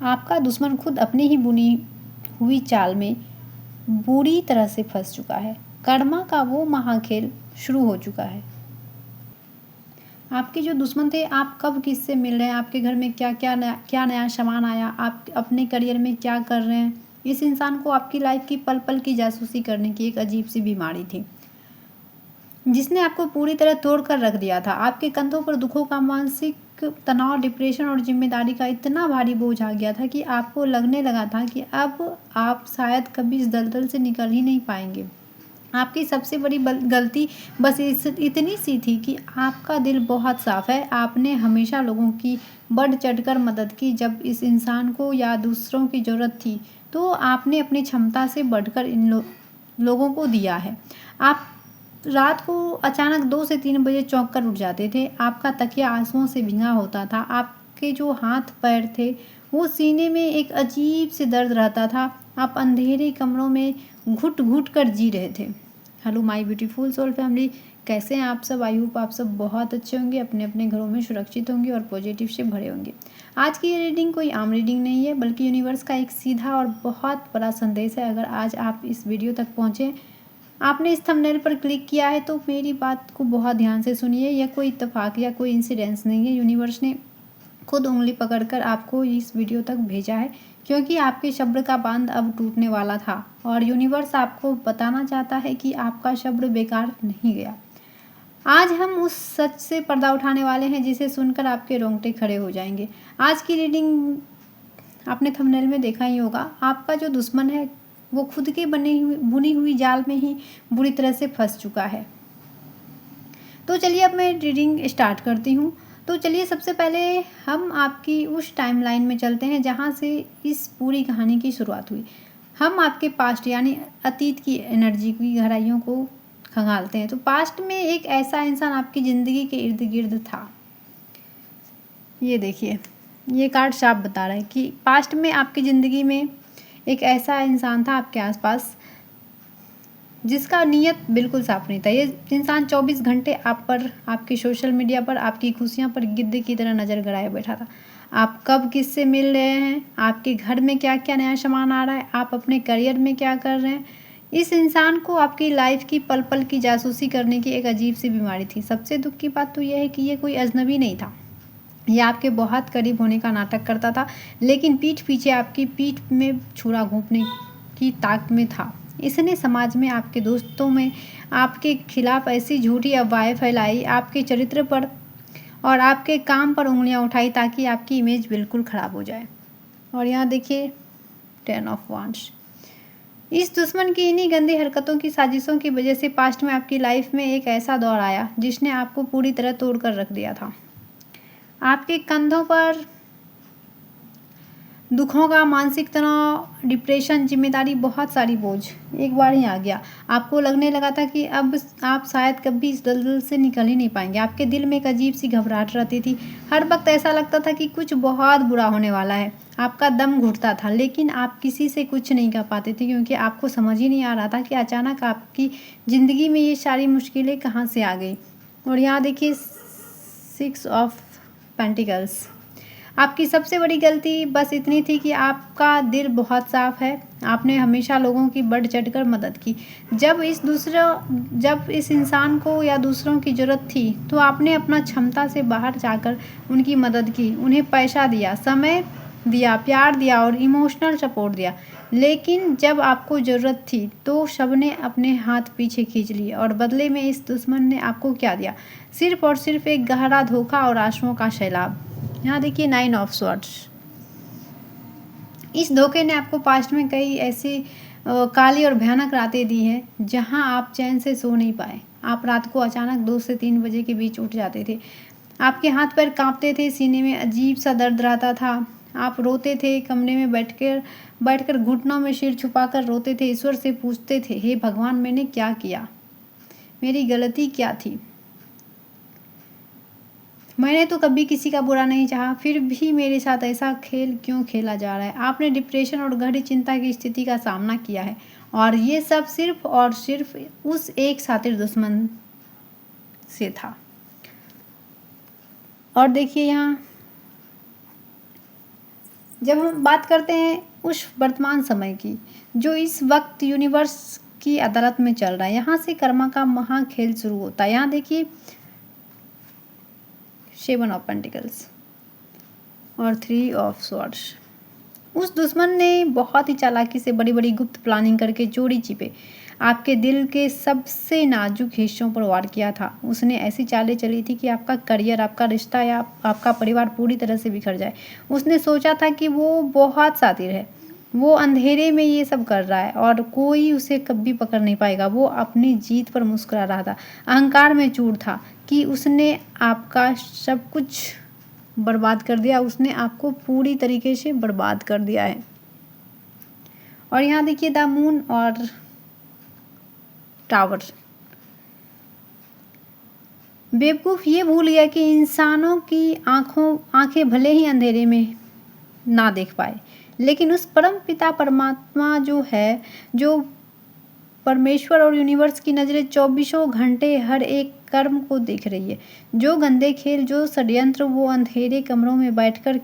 आपका दुश्मन खुद अपनी ही बुनी हुई चाल में बुरी तरह से फंस चुका है। कर्मा का वो महाखेल शुरू हो चुका है। आपके जो दुश्मन थे, आप कब किससे मिल रहे हैं, आपके घर में क्या नया सामान आया, आप अपने करियर में क्या कर रहे हैं, इस इंसान को आपकी लाइफ की पल पल की जासूसी करने की एक अजीब सी बीमारी थी, जिसने आपको पूरी तरह तोड़ कर रख दिया था। आपके कंधों पर दुखों का मानसिक तनाव, डिप्रेशन और जिम्मेदारी का इतना भारी बोझ आ गया था कि आपको लगने लगा था कि अब आप शायद कभी इस दलदल से निकल ही नहीं पाएंगे। आपकी सबसे बड़ी गलती बस इतनी सी थी कि आपका दिल बहुत साफ है। आपने हमेशा लोगों की बढ़ चढ़कर मदद की। जब इस इंसान को या दूसरों की ज़रूरत थी तो आपने अपनी क्षमता से बढ़कर इन लोगों को दिया है। आप रात को अचानक 2 से 3 बजे चौंक कर उठ जाते थे। आपका तकिया आंसुओं से भींगा होता था। आपके जो हाथ पैर थे वो सीने में एक अजीब से दर्द रहता था। आप अंधेरे कमरों में घुट घुट कर जी रहे थे। Hello my beautiful soul family, कैसे हैं आप सब? आई होप आप सब बहुत अच्छे होंगे, अपने अपने घरों में सुरक्षित होंगे और पॉजिटिव से भरे होंगे। आज की ये रीडिंग कोई आम रीडिंग नहीं है, बल्कि यूनिवर्स का एक सीधा और बहुत बड़ा संदेश है। अगर आज आप इस वीडियो तक पहुँचे, आपने इस थंबनेल पर क्लिक किया है, तो मेरी बात को बहुत ध्यान से सुनिए। यह कोई इत्तेफाक या कोई इंसिडेंस नहीं है। यूनिवर्स ने खुद उंगली पकड़कर आपको इस वीडियो तक भेजा है, क्योंकि आपके शब्द का बांध अब टूटने वाला था और यूनिवर्स आपको बताना चाहता है कि आपका शब्द बेकार नहीं गया। आज हम उस सच से पर्दा उठाने वाले हैं जिसे सुनकर आपके रोंगटे खड़े हो जाएंगे। आज की रीडिंग आपने थंबनेल में देखा ही होगा। आपका जो दुश्मन है वो खुद के बुनी हुई जाल में ही बुरी तरह से फंस चुका है। तो चलिए अब मैं रीडिंग स्टार्ट करती हूँ। तो चलिए सबसे पहले हम आपकी उस टाइमलाइन में चलते हैं जहाँ से इस पूरी कहानी की शुरुआत हुई। हम आपके पास्ट यानी अतीत की एनर्जी की गहराइयों को खंगालते हैं। तो पास्ट में एक ऐसा इंसान आपकी ज़िंदगी के इर्द गिर्द था। ये देखिए, ये कार्ड साफ बता रहा है कि पास्ट में आपकी ज़िंदगी में एक ऐसा इंसान था आपके आसपास जिसका नियत बिल्कुल साफ नहीं था। ये इंसान 24 घंटे आप पर, आपकी सोशल मीडिया पर, आपकी खुशियां पर गिद्ध की तरह नज़र गड़ाए बैठा था। आप कब किससे मिल रहे हैं, आपके घर में क्या क्या नया सामान आ रहा है, आप अपने करियर में क्या कर रहे हैं, इस इंसान को आपकी लाइफ की पल पल की जासूसी करने की एक अजीब सी बीमारी थी। सबसे दुख की बात तो यह है कि ये कोई अजनबी नहीं था। यह आपके बहुत करीब होने का नाटक करता था, लेकिन पीठ पीछे आपकी पीठ में छुरा घोंपने की ताक में था। इसने समाज में, आपके दोस्तों में आपके खिलाफ ऐसी झूठी अफवाहें फैलाई, आपके चरित्र पर और आपके काम पर उंगलियां उठाई ताकि आपकी इमेज बिल्कुल ख़राब हो जाए। और यहाँ देखिए 10 ऑफ वांड्स। इस दुश्मन की इन्हीं गंदी हरकतों की साजिशों की वजह से पास्ट में आपकी लाइफ में एक ऐसा दौर आया जिसने आपको पूरी तरह तोड़ कर रख दिया था। आपके कंधों पर दुखों का मानसिक तनाव, डिप्रेशन, जिम्मेदारी, बहुत सारी बोझ एक बार ही आ गया। आपको लगने लगा था कि अब आप शायद कभी इस दलदल से निकल ही नहीं पाएंगे। आपके दिल में एक अजीब सी घबराहट रहती थी। हर वक्त ऐसा लगता था कि कुछ बहुत बुरा होने वाला है। आपका दम घुटता था, लेकिन आप किसी से कुछ नहीं कह पाते थे, क्योंकि आपको समझ ही नहीं आ रहा था कि अचानक आपकी ज़िंदगी में ये सारी मुश्किलें कहाँ से आ गई। और यहाँ देखिए 6 ऑफ पेंटिकल्स। आपकी सबसे बड़ी गलती बस इतनी थी कि आपका दिल बहुत साफ है। आपने हमेशा लोगों की बढ़ चढ़कर मदद की। जब इस इंसान को या दूसरों की ज़रूरत थी तो आपने अपना क्षमता से बाहर जाकर उनकी मदद की, उन्हें पैसा दिया, समय दिया, प्यार दिया और इमोशनल सपोर्ट दिया। लेकिन जब आपको ज़रूरत थी तो सबने अपने हाथ पीछे खींच लिए और बदले में इस दुश्मन ने आपको क्या दिया? सिर्फ और सिर्फ एक गहरा धोखा और आंसुओं का सैलाब। यहाँ देखिए 9 ऑफ स्वॉर्ड्स। इस धोखे ने आपको पास्ट में कई ऐसी काली और भयानक रातें दी हैं जहां आप चैन से सो नहीं पाए। आप रात को अचानक 2 से 3 बजे के बीच उठ जाते थे। आपके हाथ पैर कांपते थे, सीने में अजीब सा दर्द रहता था। आप रोते थे, कमरे में बैठकर घुटनों में सिर छुपाकर रोते थे। ईश्वर से पूछते थे, हे भगवान, मैंने क्या किया? मेरी गलती क्या थी? मैंने तो कभी किसी का बुरा नहीं चाहा, फिर भी मेरे साथ ऐसा खेल क्यों खेला जा रहा है? आपने डिप्रेशन और गहरी चिंता की स्थिति का सामना किया है, और ये सब सिर्फ और सिर्फ उस एक शातिर दुश्मन से था। और देखिए यहाँ जब हम बात करते हैं उस वर्तमान समय की, जो इस वक्त यूनिवर्स की अदालत में चल रहा है, यहाँ से कर्मा का महाखेल शुरू होता है। यहाँ देखिए 7 ऑफ पेंटिकल्स और 3 ऑफ स्वॉर्ड्स। उस दुश्मन ने बहुत ही चालाकी से बड़ी बड़ी गुप्त प्लानिंग करके चोरी छिपे आपके दिल के सबसे नाजुक हिस्सों पर वार किया था। उसने ऐसी चालें चली थी कि आपका करियर, आपका रिश्ता या आपका परिवार पूरी तरह से बिखर जाए। उसने सोचा था कि वो बहुत शातिर है, वो अंधेरे में ये सब कर रहा है और कोई उसे कभी पकड़ नहीं पाएगा। वो अपनी जीत पर मुस्कुरा रहा था, अहंकार में चूर था कि उसने आपका सब कुछ बर्बाद कर दिया। उसने आपको पूरी तरीके से बर्बाद कर दिया है। और यहाँ देखिए द मून और टावर। बेवकूफ़ ये भूल गया कि इंसानों की आंखें भले ही अंधेरे में ना देख पाए, लेकिन उस परम पिता परमात्मा जो है, जो परमेश्वर और यूनिवर्स की नज़रें 24 घंटे हर एक कर्म को देख रही है। जो गंदे खेल, जो षड्यंत्र वो अंधेरे कमरों में बैठकर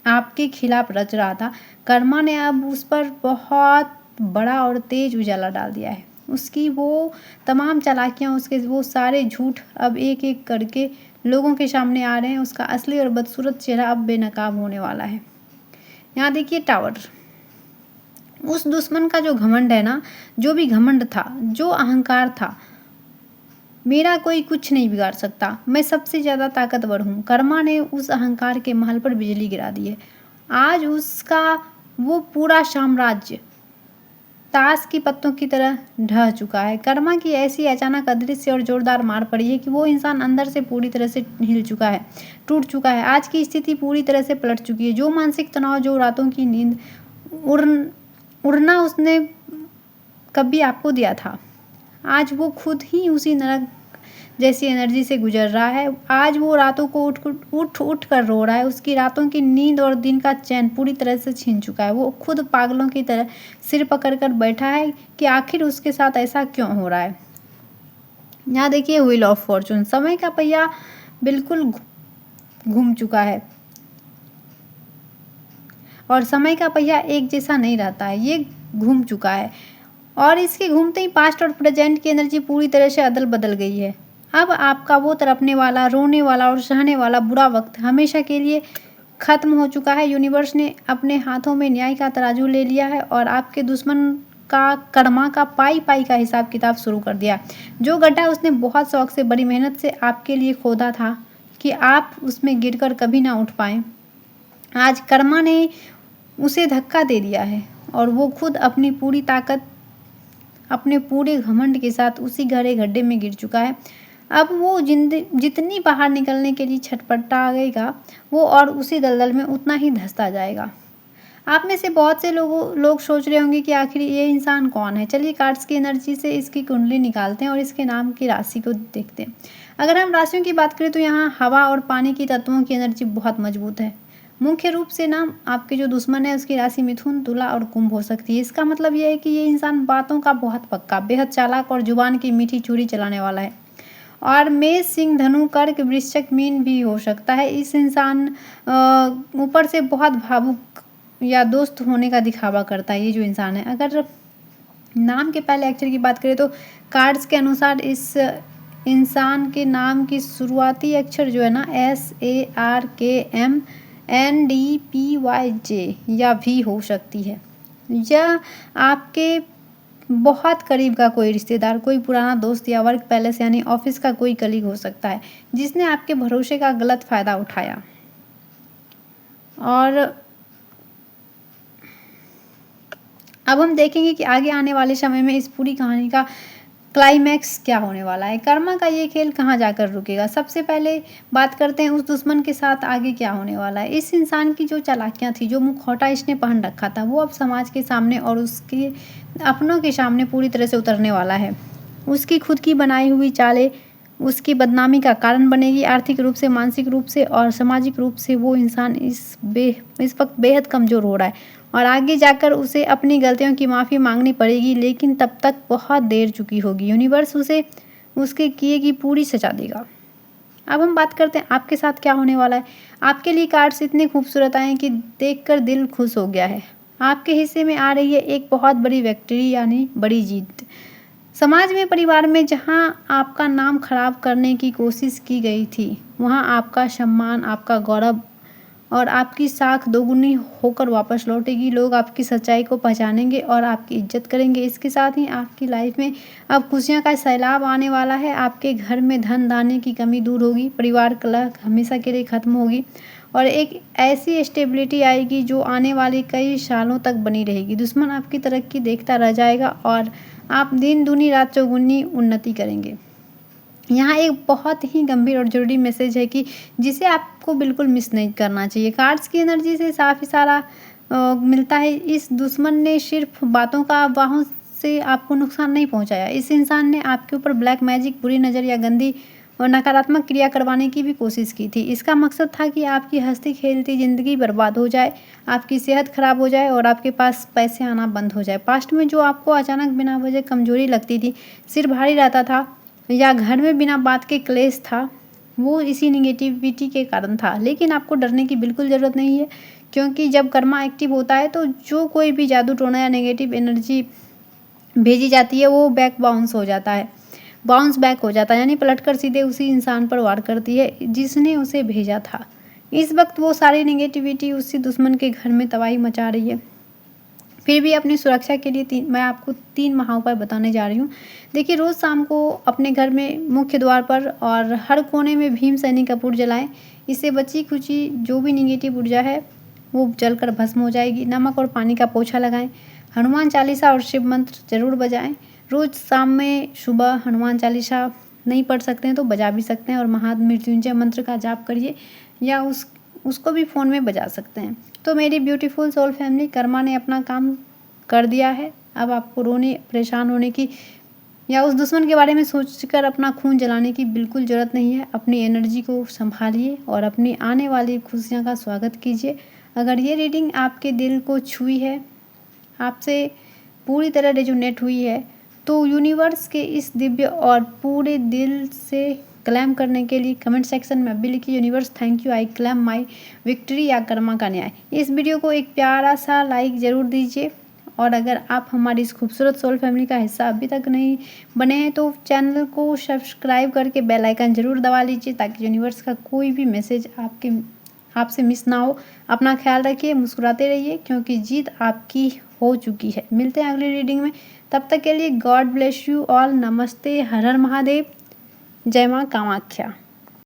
आपके खिलाफ रच रहा था, कर्मा ने अब उस पर बहुत बड़ा और तेज उजाला डाल दिया है। उसकी वो तमाम चालाकियाँ, उसके वो सारे झूठ अब एक एक करके लोगों के सामने आ रहे हैं। उसका असली और बदसूरत चेहरा अब बेनकाब होने वाला है। यहाँ देखिए टावर। उस दुश्मन का जो घमंड है ना, जो भी घमंड था, जो अहंकार था, मेरा कोई कुछ नहीं बिगाड़ सकता, मैं सबसे ज़्यादा ताकतवर हूँ, कर्मा ने उस अहंकार के महल पर बिजली गिरा दी है। आज उसका वो पूरा साम्राज्य ताश की पत्तों की तरह ढह चुका है। कर्मा की ऐसी अचानक अदृश्य और जोरदार मार पड़ी है कि वो इंसान अंदर से पूरी तरह से हिल चुका है, टूट चुका है। आज की स्थिति पूरी तरह से पलट चुकी है। जो मानसिक तनाव, जो रातों की नींद उड़ना उसने कभी आपको दिया था, आज वो खुद ही उसी नरक जैसी एनर्जी से गुजर रहा है। आज वो रातों को उठ कर रो रहा है। उसकी रातों की नींद और दिन का चैन पूरी तरह से छीन चुका है। वो खुद पागलों की तरह सिर पकड़ कर बैठा है कि आखिर उसके साथ ऐसा क्यों हो रहा है। यहाँ देखिए व्हील ऑफ फॉर्चून। समय का पहिया बिल्कुल घूम चुका है और समय का पहिया एक जैसा नहीं रहता है, ये घूम चुका है और इसके घूमते ही पास्ट और प्रेजेंट की एनर्जी पूरी तरह से अदल बदल गई है। अब आपका वो तड़पने वाला, रोने वाला और सहने वाला बुरा वक्त हमेशा के लिए खत्म हो चुका है। यूनिवर्स ने अपने हाथों में न्याय का तराजू ले लिया है और आपके दुश्मन का कर्मा का पाई पाई का हिसाब किताब शुरू कर दिया। जो गड्ढा उसने बहुत शौक से, बड़ी मेहनत से आपके लिए खोदा था कि आप उसमें गिरकर कभी ना उठ पाएं, आज कर्मा ने उसे धक्का दे दिया है और वो खुद अपनी पूरी ताकत, अपने पूरे घमंड के साथ उसी गहरे गड्ढे में गिर चुका है। अब वो जितनी बाहर निकलने के लिए छटपटाएगा, वो और उसी दलदल में उतना ही धंसता जाएगा। आप में से बहुत से लोग सोच रहे होंगे कि आखिर ये इंसान कौन है। चलिए कार्ड्स की एनर्जी से इसकी कुंडली निकालते हैं और इसके नाम की राशि को देखते हैं। अगर हम राशियों की बात करें तो यहाँ हवा और पानी की तत्वों की एनर्जी बहुत मजबूत है। मुख्य रूप से ना आपके जो दुश्मन है उसकी राशि मिथुन, तुला और कुंभ हो सकती है। इसका मतलब यह है कि ये इंसान बातों का बहुत पक्का, बेहद चालाक और जुबान की मीठी छुरी चलाने वाला है। और मेष, सिंह, धनु, कर्क, वृश्चिक, मीन भी हो सकता है। इस इंसान ऊपर से बहुत भावुक या दोस्त होने का दिखावा करता है ये जो इंसान है। अगर नाम के पहले अक्षर की बात करें तो कार्ड्स के अनुसार इस इंसान के नाम की शुरुआती अक्षर जो है ना SARKMNDPYJ या भी हो सकती है। यह आपके बहुत करीब का कोई रिश्तेदार, कोई पुराना दोस्त या वर्क पैलेस यानी ऑफिस का कोई कलीग हो सकता है जिसने आपके भरोसे का गलत फ़ायदा उठाया। और अब हम देखेंगे कि आगे आने वाले समय में इस पूरी कहानी का क्लाइमैक्स क्या होने वाला है, कर्मा का ये खेल कहाँ जाकर रुकेगा। सबसे पहले बात करते हैं उस दुश्मन के साथ आगे क्या होने वाला है। इस इंसान की जो चालाकियाँ थी, जो मुखौटा इसने पहन रखा था, वो अब समाज के सामने और उसके अपनों के सामने पूरी तरह से उतरने वाला है। उसकी खुद की बनाई हुई चालें उसकी बदनामी का कारण बनेगी। आर्थिक रूप से, मानसिक रूप से और सामाजिक रूप से वो इंसान इस वक्त बेहद कमज़ोर हो रहा है और आगे जाकर उसे अपनी गलतियों की माफ़ी मांगनी पड़ेगी, लेकिन तब तक बहुत देर चुकी होगी। यूनिवर्स उसे उसके किए की पूरी सजा देगा। अब हम बात करते हैं आपके साथ क्या होने वाला है। आपके लिए कार्ड्स इतने खूबसूरत आए हैं कि देखकर दिल खुश हो गया है। आपके हिस्से में आ रही है एक बहुत बड़ी विक्ट्री यानी बड़ी जीत। समाज में, परिवार में जहां आपका नाम खराब करने की कोशिश की गई थी, वहां आपका सम्मान, आपका गौरव और आपकी साख दोगुनी होकर वापस लौटेगी। लोग आपकी सच्चाई को पहचानेंगे और आपकी इज्जत करेंगे। इसके साथ ही आपकी लाइफ में अब खुशियां का सैलाब आने वाला है। आपके घर में धन धान्य की कमी दूर होगी, परिवार कलह हमेशा के लिए खत्म होगी और एक ऐसी स्टेबिलिटी आएगी जो आने वाले कई सालों तक बनी रहेगी। दुश्मन आपकी तरक्की देखता रह जाएगा और आप दिन दूनी रात चौगुनी उन्नति करेंगे। यहाँ एक बहुत ही गंभीर और ज़रूरी मैसेज है कि जिसे आपको बिल्कुल मिस नहीं करना चाहिए। कार्ड्स की एनर्जी से साफ इशारा मिलता है, इस दुश्मन ने सिर्फ बातों का अफवाहों से आपको नुकसान नहीं पहुंचाया। इस इंसान ने आपके ऊपर ब्लैक मैजिक, बुरी नज़र या गंदी और नकारात्मक क्रिया करवाने की भी कोशिश की थी। इसका मकसद था कि आपकी हंसती खेलती ज़िंदगी बर्बाद हो जाए, आपकी सेहत खराब हो जाए और आपके पास पैसे आना बंद हो जाए। पास्ट में जो आपको अचानक बिना वजह कमजोरी लगती थी, सिर भारी रहता था या घर में बिना बात के क्लेश था, वो इसी निगेटिविटी के कारण था। लेकिन आपको डरने की बिल्कुल ज़रूरत नहीं है, क्योंकि जब कर्मा एक्टिव होता है तो जो कोई भी जादू टोना या नेगेटिव एनर्जी भेजी जाती है वो बाउंस बैक हो जाता है, यानी पलटकर सीधे उसी इंसान पर वार करती है जिसने उसे भेजा था। इस वक्त वो सारी नेगेटिविटी उसी दुश्मन के घर में तबाही मचा रही है। फिर भी अपनी सुरक्षा के लिए मैं आपको 3 महाउपाय बताने जा रही हूँ। देखिए, रोज़ शाम को अपने घर में मुख्य द्वार पर और हर कोने में भीम सैनी कपूर जलाएं। इससे बची खुची जो भी निगेटिव ऊर्जा है वो जलकर भस्म हो जाएगी। नमक और पानी का पोछा लगाएं। हनुमान चालीसा और शिव मंत्र जरूर बजाएं। रोज़ शाम में सुबह हनुमान चालीसा नहीं पढ़ सकते हैं तो बजा भी सकते हैं और महामृत्युंजय मंत्र का जाप करिए या उसको भी फ़ोन में बजा सकते हैं। तो मेरी ब्यूटीफुल सोल फैमिली, कर्मा ने अपना काम कर दिया है। अब आपको रोने, परेशान होने की या उस दुश्मन के बारे में सोचकर अपना खून जलाने की बिल्कुल ज़रूरत नहीं है। अपनी एनर्जी को संभालिए और अपनी आने वाली खुशियाँ का स्वागत कीजिए। अगर ये रीडिंग आपके दिल को छुई है, आपसे पूरी तरह रेजोनेट हुई है, तो यूनिवर्स के इस दिव्य और पूरे दिल से क्लेम करने के लिए कमेंट सेक्शन में अभी लिखिए, universe thank you, I claim my victory या कर्मा का न्याय। इस वीडियो को एक प्यारा सा लाइक ज़रूर दीजिए और अगर आप हमारी इस खूबसूरत सोल फैमिली का हिस्सा अभी तक नहीं बने हैं तो चैनल को सब्सक्राइब करके बेल आइकन ज़रूर दबा लीजिए ताकि यूनिवर्स का कोई भी मैसेज आपसे मिस ना हो। अपना ख्याल रखिए, मुस्कुराते रहिए क्योंकि जीत आपकी हो चुकी है। मिलते हैं अगली रीडिंग में, तब तक के लिए गॉड ब्लेस यू ऑल। नमस्ते, हर हर महादेव, जय माँ कामाख्या।